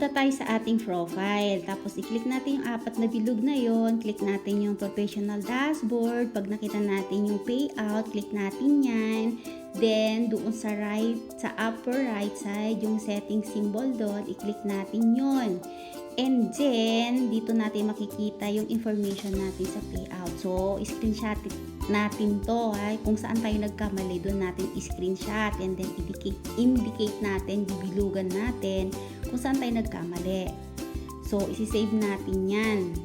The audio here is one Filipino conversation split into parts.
pupunta tayo sa ating profile. Tapos, i-click natin yung apat na bilog na yon. Click natin yung professional dashboard. Pag nakita natin yung payout, click natin yan. Then, doon sa upper right side, yung setting symbol doon, i-click natin yon. And then, dito natin makikita yung information natin sa payout. So, screenshot natin to. Kung saan tayo nagkamali, doon natin screenshot. And then, indicate natin, bibilugan natin kung saan tayo nagkamali. So, isi-save natin yan.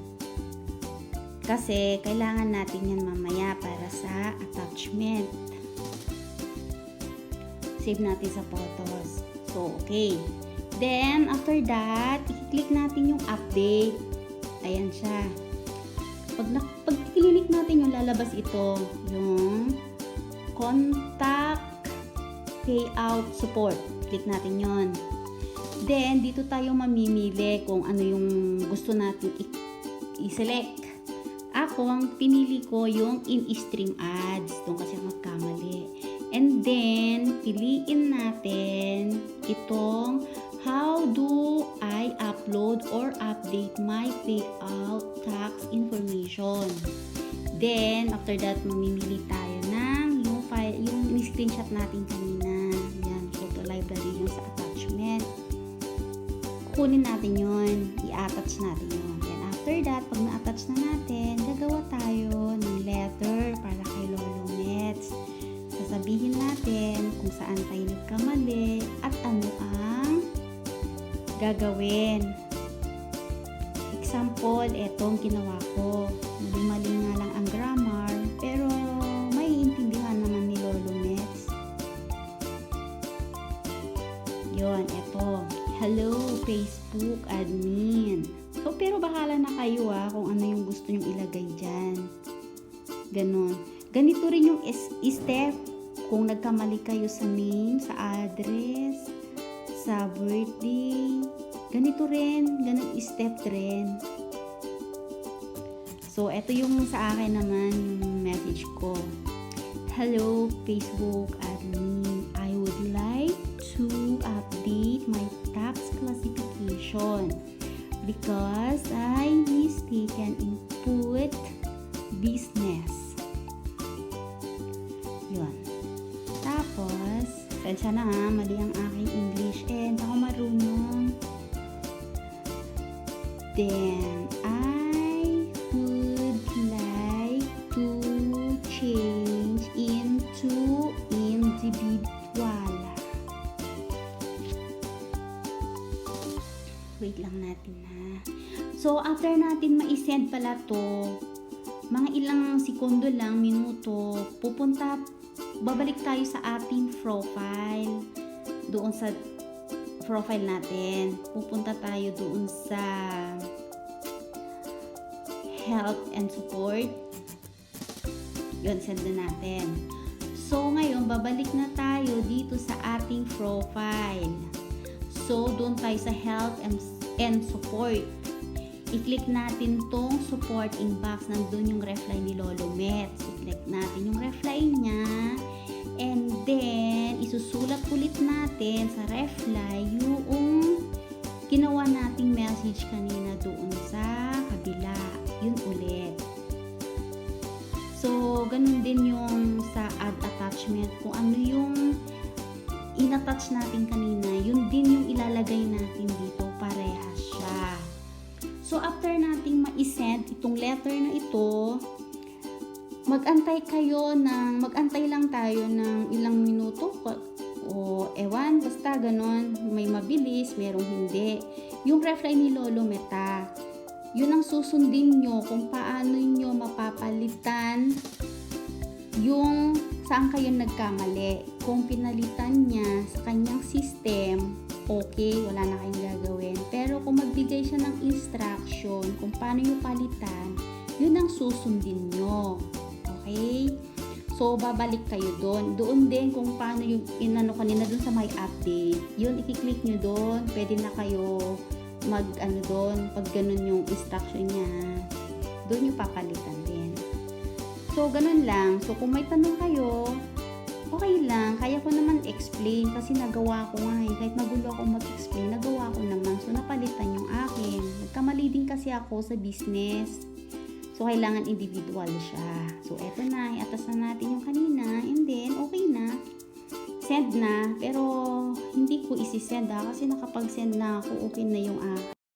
Kasi, kailangan natin yan mamaya para sa attachment. Save natin sa photos. So, okay. Then, after that, i-click natin yung update. Ayan siya. Pag click natin yung lalabas ito, yung contact payout support. Click natin yon. Then, dito tayo mamimili kung ano yung gusto natin i-select. Ako, ang pinili ko yung in-stream ads. Doon kasi magkamali. And then, piliin natin itong how do I upload or update my payout tax information. Then, after that, mamimili tayo ng yung file, yung screenshot natin kanina. Yan, photo library yung sa attachment. Kukunin natin yun. I-attach natin yun. Then, after that, pag na-attach na natin, gagawa tayo ng letter para kay Lolo Mets. Sasabihin natin kung saan tayo nagkamali at ano ang gagawin. Example, etong ginawa ko. Mali-mali nga lang ang grammar, pero maiintindihan naman ni Lolo Mets. Yon, eto. Hello, Facebook admin. So, pero bahala na kayo kung ano yung gusto nyong ilagay dyan. Ganon. Ganito rin yung step kung nagkamali kayo sa name, sa address, sa birthday. Ganito rin, ganun step rin. So, ito yung sa akin naman yung message ko. Hello, Facebook admin. I would like to update my tax classification because I mistaken input business. Yun. Tapos, sensya na mali ang aking English and ako marunong. Then, I would like to change into individual. Wait lang natin So, after natin ma-send pala to, mga ilang segundo lang, minuto, babalik tayo sa ating profile. Doon sa profile natin. Pupunta tayo doon sa help and support. Yun, send na natin. So, ngayon, babalik na tayo dito sa ating profile. So, doon tayo sa help and support. I-click natin tong support inbox. Nandun yung reply ni Lolo Mets. I-click natin yung reply niya. And then, isusulat ulit natin sa reply yung ginawa nating message kanina doon sa kabila. Yun ulit. So, ganun din yung sa add attachment. Kung ano yung in-attach natin kanina, yun din yung ilalagay natin dito. Parehas siya. So, after nating ma-send itong letter na ito, mag-antay lang tayo ng ilang minuto o ewan, basta ganon, may mabilis, merong hindi. Yung reply ni Lolo Meta, yun ang susundin nyo kung paano nyo mapapalitan yung saan kayo nagkamali. Kung pinalitan niya sa kanyang system, okay, wala na kayong gagawin. Pero kung magbigay siya ng instruction kung paano yung palitan, yun ang susundin nyo. Okay? So, babalik kayo doon. Doon din kung paano yung inano kanina doon sa my update. Yun, i-click nyo doon. Pwede na kayo doon. Pag ganun yung instruction niya, doon yung papalitan din. So, ganun lang. So, kung may tanong kayo, okay lang. Kaya ko naman explain kasi nagawa ko nga eh. Kahit magulo ako mag-explain, nagawa ko naman. So, napalitan yung akin. Nagkamali din kasi ako sa business. So, kailangan individual siya. So, eto na. Iatas na natin yung kanina. And then, okay na. Send na. Pero, hindi ko isi-send kasi nakapag-send na ako. Okay na yung akin.